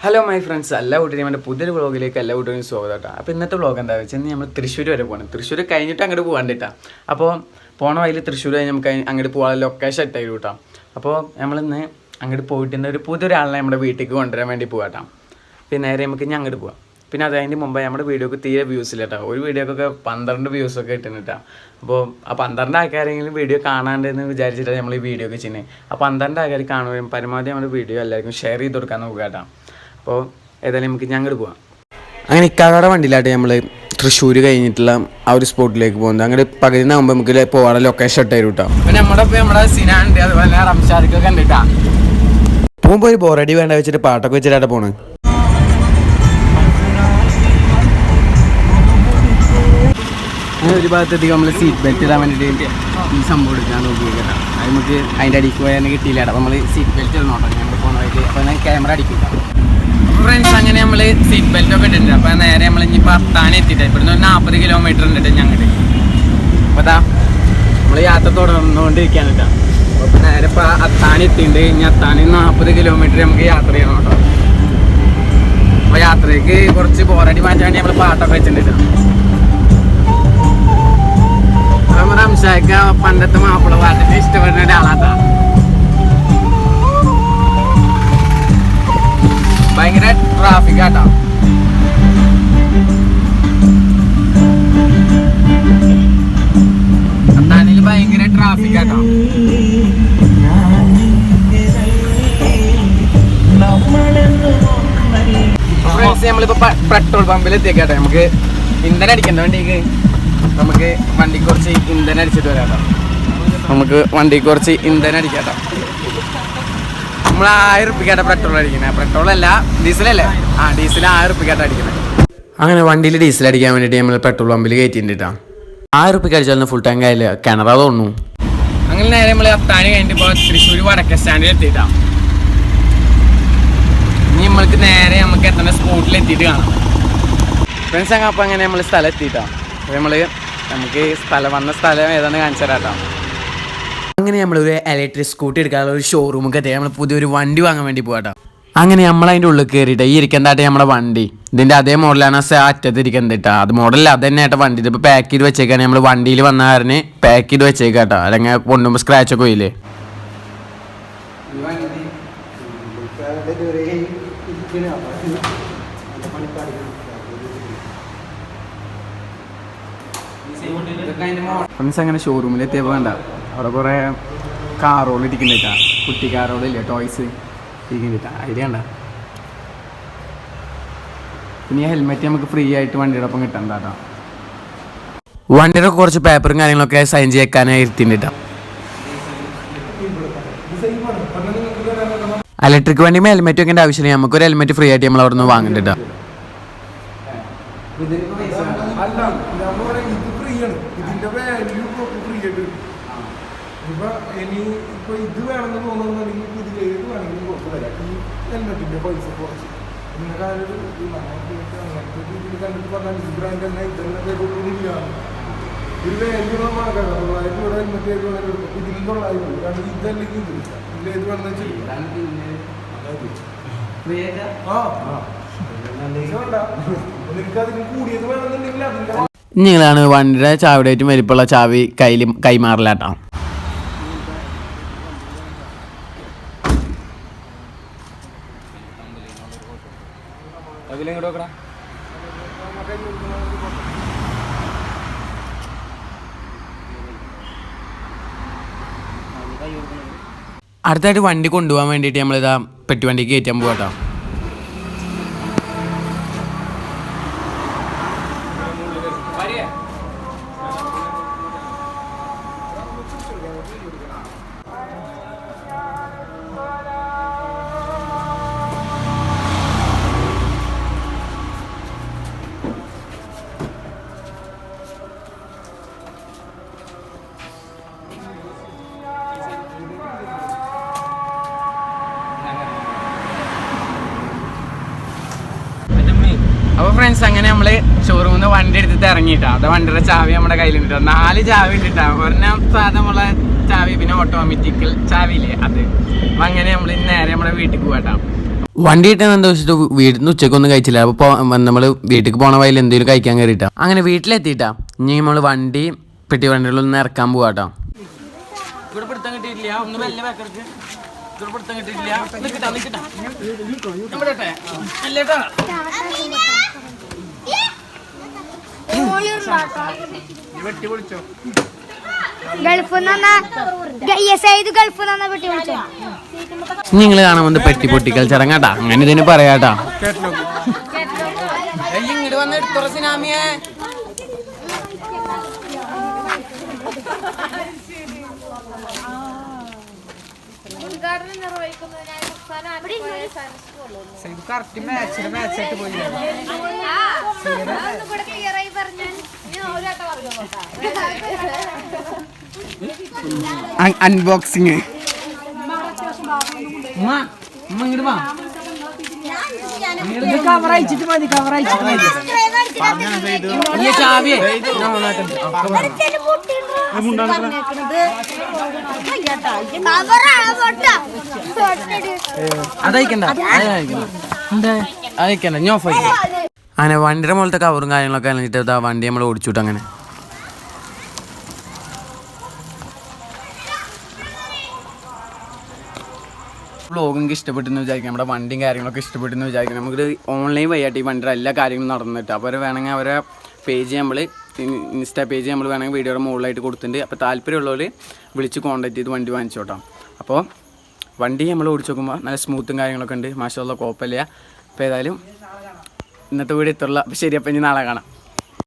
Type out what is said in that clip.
Hello my friends, എല്ലാ കൂട്ടരും എൻ്റെ പുതിയൊരു വ്ളോഗിലേക്ക് എല്ലാ കൂട്ടരും സ്വാഗതം കേട്ടോ. അപ്പോൾ ഇന്നത്തെ വ്ളോഗ് എന്താ വെച്ചാൽ നമ്മൾ തൃശ്ശൂർ വരെ പോകണം. തൃശ്ശൂർ കഴിഞ്ഞിട്ട് അങ്ങോട്ട് പോകാണ്ടിട്ടാ. അപ്പോൾ പോണ വഴിയിൽ തൃശ്ശൂർ കഴിഞ്ഞ് നമുക്ക് അങ്ങോട്ട് പോകാൻ ലൊക്കേഷൻ സെറ്റായി കേട്ടോ. അപ്പോൾ നമ്മളിന്ന് അങ്ങോട്ട് പോയിട്ട് ഒരു പുതിയൊരാളിനെ നമ്മുടെ വീട്ടിലേക്ക് കൊണ്ടുവരാൻ വേണ്ടി പോകാം. പിന്നെ നേരെ നമുക്ക് ഇനി അങ്ങോട്ട് പോകാം. പിന്നെ അതിന് മുമ്പ് നമ്മുടെ വീഡിയോക്ക് തീരെ വ്യൂസ് ഇല്ല കേട്ടോ. ഒരു വീഡിയോക്കൊക്കെ 12 വ്യൂസൊക്കെ കിട്ടുന്നുട്ടാ. അപ്പോൾ ആ 12 ആൾക്കാരെങ്കിലും വീഡിയോ കാണാണ്ടെന്ന് വിചാരിച്ചിട്ടാണ് നമ്മൾ ഈ വീഡിയോ ഒക്കെ ചെയ്യുന്നത്. ആ 12 ആൾക്കാർ കാണുകയും പരമാവധി നമ്മുടെ വീഡിയോ എല്ലാവർക്കും ഷെയർ ചെയ്ത് കൊടുക്കാൻ നോക്കുക കേട്ടോ. അപ്പോൾ ഏതായാലും നമുക്ക് ഞങ്ങൾ പോവാം. അങ്ങനെ ഇക്കാടെ വണ്ടിയിലായിട്ട് നമ്മൾ തൃശ്ശൂർ കഴിഞ്ഞിട്ടുള്ള ആ ഒരു സ്പോട്ടിലേക്ക് പോകുന്നത്. അങ്ങനെ പകുതിനാകുമ്പോൾ നമുക്ക് പോകാനുള്ള ലൊക്കേഷൻ ഇട്ട് തരും കേട്ടോ. പിന്നെ നമ്മുടെ സിനാണ്ട് അതുപോലെ റംഷാദിക്കൊക്കെ കണ്ടിട്ടാ. പോകുമ്പോൾ ഒരു ബോറടി വേണ്ട വെച്ചിട്ട് പാട്ടൊക്കെ വെച്ചിട്ടാണ് പോണത്. അങ്ങനെ ഒരു ഭാഗത്തേക്ക് നമ്മൾ സീറ്റ് ബെൽറ്റ് ഇടാൻ വേണ്ടിയിട്ട് ഈ സംഭവം എടുക്കാൻ നോക്കി കേട്ടോ. അത് നമുക്ക് അതിൻ്റെ അടിക്ക് പോയാൽ കിട്ടിയില്ല കേട്ടോ. അപ്പോൾ നമ്മൾ സീറ്റ് ബെൽറ്റ് ഇടണോട്ടോ ഞങ്ങൾ പോകുന്നതായിട്ട്. അപ്പോൾ ഞാൻ ക്യാമറ അടിക്കില്ല. അപ്പോൾ ഫ്രണ്ട്സ് അങ്ങനെ നമ്മൾ സീറ്റ് ബെൽറ്റൊക്കെ ഇട്ടിട്ടുണ്ട്. അപ്പോൾ നേരെ നമ്മൾ ഇനിയിപ്പോൾ അത്താണി എത്തിയിട്ട് ഇവിടുന്ന് ഒരു 40 കിലോമീറ്റർ ഉണ്ട് ഞങ്ങൾക്ക്. അപ്പോൾ അതാ നമ്മൾ യാത്ര തുടർന്നുകൊണ്ടിരിക്കുകയാണ് കേട്ടോ. അപ്പോൾ നേരെ ഇപ്പോൾ അത്താണി എത്തിയിട്ടുണ്ട്. ഇനി അത്താണി 40 കിലോമീറ്റർ നമുക്ക് യാത്ര ചെയ്യണം കേട്ടോ. അപ്പോൾ യാത്രയ്ക്ക് കുറച്ച് ബോറടി മാറ്റാൻ വേണ്ടി നമ്മൾ പാട്ടൊക്കെ വെച്ചിട്ടുണ്ട്. നമ്മുടെ അംശാക്ക പണ്ടത്തെ മാപ്പിള പാട്ടൊക്കെ ഇഷ്ടപ്പെടുന്ന ഒരാളാട്ടാ. ഭയങ്കര ട്രാഫിക് ആട്ടോ. അത്താണിയിൽ ഭയങ്കര ട്രാഫിക് ആട്ടോ. ഫ്രണ്ട്സ് നമ്മളിപ്പോ പെട്രോൾ പമ്പിൽ എത്തിയേക്കാട്ടെ. നമുക്ക് ഇന്ധനം അടിക്കണ്ട വണ്ടിക്ക്. നമുക്ക് വണ്ടിക്ക് കുറച്ച് ഇന്ധനം അടിച്ചിട്ട് വരാട്ടോ. നമുക്ക് വണ്ടിക്ക് കുറച്ച് ഇന്ധനം അടിക്കാട്ടോ. നമ്മൾ 1000 റുപ്യക്കാട്ട പെട്രോൾ അടിക്കുന്നത്. പെട്രോളല്ല, ഡീസലല്ലേ? ആ ഡീസൽ 1000 റുപ്യക്കാട്ട അടിക്കുന്നത്. അങ്ങനെ വണ്ടിയിൽ ഡീസൽ അടിക്കാൻ വേണ്ടിയിട്ട് നമ്മൾ പെട്രോൾ പമ്പിൽ കയറ്റിയിട്ടാ. 1000 റുപ്യക്ക് അടിച്ചാൽ ഫുൾ ടാങ്ക് ആയില്ല, കിണറാ തോന്നുന്നു. അങ്ങനെ നേരെ നമ്മൾ അത്താണി കഴിഞ്ഞിട്ട് ഇപ്പോൾ തൃശ്ശൂർ വടക്കേ സ്റ്റാൻഡിൽ എത്തിയിട്ടാ. ഇനി നമ്മൾക്ക് നേരെ നമുക്ക് എത്തുന്ന സ്പോട്ടിൽ എത്തിയിട്ട് കാണാം ഫ്രണ്ട്സ്. അങ്ങ് അപ്പോൾ അങ്ങനെ നമ്മൾ സ്ഥലം എത്തിയിട്ടാ. നമുക്ക് വന്ന സ്ഥലം ഏതാണ് കാണിച്ചു തരാം. അങ്ങനെ നമ്മളൊരു ഇലക്ട്രിക് സ്കൂട്ടി എടുക്കാനുള്ള ഒരു ഷോറൂമൊക്കെ എത്തി. നമ്മൾ പുതിയൊരു വണ്ടി വാങ്ങാൻ വേണ്ടി പോകാട്ടോ. അങ്ങനെ നമ്മളതിൻ്റെ ഉള്ളിൽ കയറിയിട്ട് ഈ ഇരിക്കുന്നതായിട്ട് നമ്മുടെ വണ്ടി ഇതിൻ്റെ അതേ മോഡലാണ്. അറ്റത്ത് ഇരിക്കുന്നത് കേട്ടോ. അത് മോഡലിൽ അത് തന്നെ ആയിട്ട് വണ്ടി ഇതിപ്പോൾ പാക്ക് ചെയ്ത് വെച്ചേക്കാണ്. നമ്മൾ വണ്ടിയിൽ വന്ന കാരണം പാക്ക് ചെയ്ത് വെച്ചേക്കാട്ടോ. അല്ലെങ്കിൽ കൊണ്ടുമ്പോൾ സ്ക്രാച്ചൊക്കെ പോയില്ലേ. ഫ്രണ്ട്സ് അങ്ങനെ ഷോറൂമിൽ എത്തിയപ്പോൾ വേണ്ട അവിടെ കുറേ കാറോൾ ഇരിക്കുന്നിട്ടാ. കുട്ടി കാറോളില്ലേ, ടോയ്സ് ഇരിക്കുന്നിട്ടാ. അതിൽ കണ്ട. പിന്നെ ഈ ഹെൽമെറ്റ് നമുക്ക് ഫ്രീ ആയിട്ട് വണ്ടിയുടെ ഒപ്പം കിട്ടണ്ട കേട്ടോ. വണ്ടിയുടെ കുറച്ച് പേപ്പറും കാര്യങ്ങളൊക്കെ സൈൻ ചെയ്യിക്കാനായി ഇരുത്തിട്ടാ. ഇലക്ട്രിക് വണ്ടിയുമ്പോൾ ഹെൽമെറ്റ് വെക്കേണ്ട ആവശ്യമില്ല. നമുക്കൊരു ഹെൽമെറ്റ് ഫ്രീ ആയിട്ട് നമ്മൾ അവിടെ നിന്ന് വാങ്ങണ്ടിട്ടാ. ഇതിന്റെ വാല്യൂ ഫ്രീ ആയിട്ട് ഇപ്പൊ ഇത് വേണമെന്ന് തോന്നുന്നുണ്ടെങ്കിൽ ഇതിലേത് വേണമെങ്കിലും പുറത്ത് തരാം. ഈ ഹെൽമെറ്റിന്റെ പൈസ കുറച്ച് നിങ്ങൾക്ക് ആരൊരു അങ്ങനത്തെ രീതിയിൽ കണ്ടിട്ട് പറഞ്ഞാൽ ഈ ബ്രാൻഡ് തന്നെ ഇതെല്ലാം പേരില്ല. ഒരു വാല്യൂ നമ്മളാക്കാം. 900 രൂപ ഹെൽമെറ്റ് ഏത് വേണമെങ്കിലും എടുക്കും. ഇതിലും 900 രൂപ. കാരണം ഇതല്ലെങ്കിൽ ഇതിലേത് വേണമെന്ന് വെച്ചാൽ നിനക്കതിന് കൂടിയത് വേണമെന്നുണ്ടെങ്കിൽ അതിന്റെ നിങ്ങളാണ് വണ്ടിയുടെ ചാവിടേറ്റും വലിപ്പമുള്ള ചാവി കൈമാറില്ലാട്ടോ. അടുത്തായിട്ട് വണ്ടി കൊണ്ടുപോകാൻ വേണ്ടിയിട്ട് നമ്മളിതാ പെട്ടിവണ്ടിക്ക് കയറ്റാൻ പോകാട്ടോ. അപ്പോൾ ഫ്രണ്ട്സ് അങ്ങനെ നമ്മൾ ഷോറൂമിൽ നിന്ന് വണ്ടി എടുത്തിട്ട് ഇറങ്ങിയിട്ടാ. അത് വണ്ടിയുടെ ചാവി നമ്മുടെ കയ്യിലുണ്ട്. 4 ചാവി ഉണ്ടിട്ടാ. ഒരെണ്ണം സാധാരണ ചാവി, പിന്നെ ഓട്ടോമാറ്റിക്കൽ ചാവിയില്ലേ അത്. അപ്പം അങ്ങനെ നമ്മൾ നേരെ നമ്മുടെ വീട്ടിൽ പോകാട്ടാ. വണ്ടി കിട്ടാൻ എന്താ വെച്ചിട്ട് വീട്ടിൽ നിന്ന് ഉച്ചക്കൊന്നും കഴിച്ചില്ല. അപ്പോൾ നമ്മൾ വീട്ടിൽ പോണ വഴിയിൽ എന്തെങ്കിലും കഴിക്കാൻ കയറിയിട്ടാ. അങ്ങനെ വീട്ടിലെത്തിയിട്ടാ ഇനി നമ്മൾ വണ്ടി പെട്ടി വണ്ടികളൊന്നും ഇറക്കാൻ പോവാട്ടോ. ഇവിടെ പിടുത്തം കിട്ടിയിട്ടില്ല, ഒന്ന് മെല്ലെ വെക്കർക്ക്. ഇവിടെ പിടുത്തം കിട്ടിയിട്ടില്ല, നിങ്ങൾ കാണാൻ വന്ന് പെട്ടി പൊട്ടിക്കൽ ചടങ്ങാട്ടാ. അങ്ങനെ ഇതിന് പറയാട്ടാ. ഇങ്ങോട്ട് വന്ന് എടുത്തോറ സിനാമിയെ. ഉദ്ഘാടനം നിർവഹിക്കുന്നതിനായി അൺബോക്സിങ് ഇങ്ങോട്ട് വാ. കവർ അയച്ചിട്ട് മതി, കവർ അയച്ചിട്ട് മതി. ചാവിയെ അതയക്കണ്ട, അയക്കണ്ട, ഞാൻ ഓഫ് ആയി. അങ്ങനെ വണ്ടിയുടെ മുകളിലത്തെ കവറും കാര്യങ്ങളൊക്കെ കഴിഞ്ഞിട്ട് വണ്ടി നമ്മൾ ഓടിച്ചുവിട്ടു. അങ്ങനെ വ്ളോഗിങ് ഇഷ്ടപ്പെട്ടെന്ന് വിചാരിക്കാം. നമ്മുടെ വണ്ടിയും കാര്യങ്ങളൊക്കെ ഇഷ്ടപ്പെട്ടെന്ന് വിചാരിക്കാം. നമുക്ക് ഓൺലൈൻ വഴിയായിട്ട് ഈ വണ്ടിയുടെ എല്ലാ കാര്യങ്ങളും നടന്നിട്ട് അപ്പോൾ വേണമെങ്കിൽ അവരെ പേജ് നമ്മൾ ഇൻസ്റ്റാ പേജ് നമ്മൾ വേണമെങ്കിൽ വീഡിയോയുടെ മുകളിലായിട്ട് കൊടുത്തിട്ടുണ്ട്. അപ്പോൾ താല്പര്യമുള്ളവർ വിളിച്ച് കോൺടാക്ട് ചെയ്ത് വണ്ടി വാങ്ങിച്ചോട്ടാം. അപ്പോൾ വണ്ടി നമ്മൾ ഓടിച്ച് നോക്കുമ്പോൾ നല്ല സ്മൂത്തും കാര്യങ്ങളൊക്കെ ഉണ്ട്. മാഷാഅല്ലാഹ് കുഴപ്പമില്ല. അപ്പോൾ ഏതായാലും ഇന്നത്തെ വീഡിയോ ഇത്രയുള്ള. അപ്പോൾ ശരി, അപ്പോൾ ഇനി നാളെ കാണാം.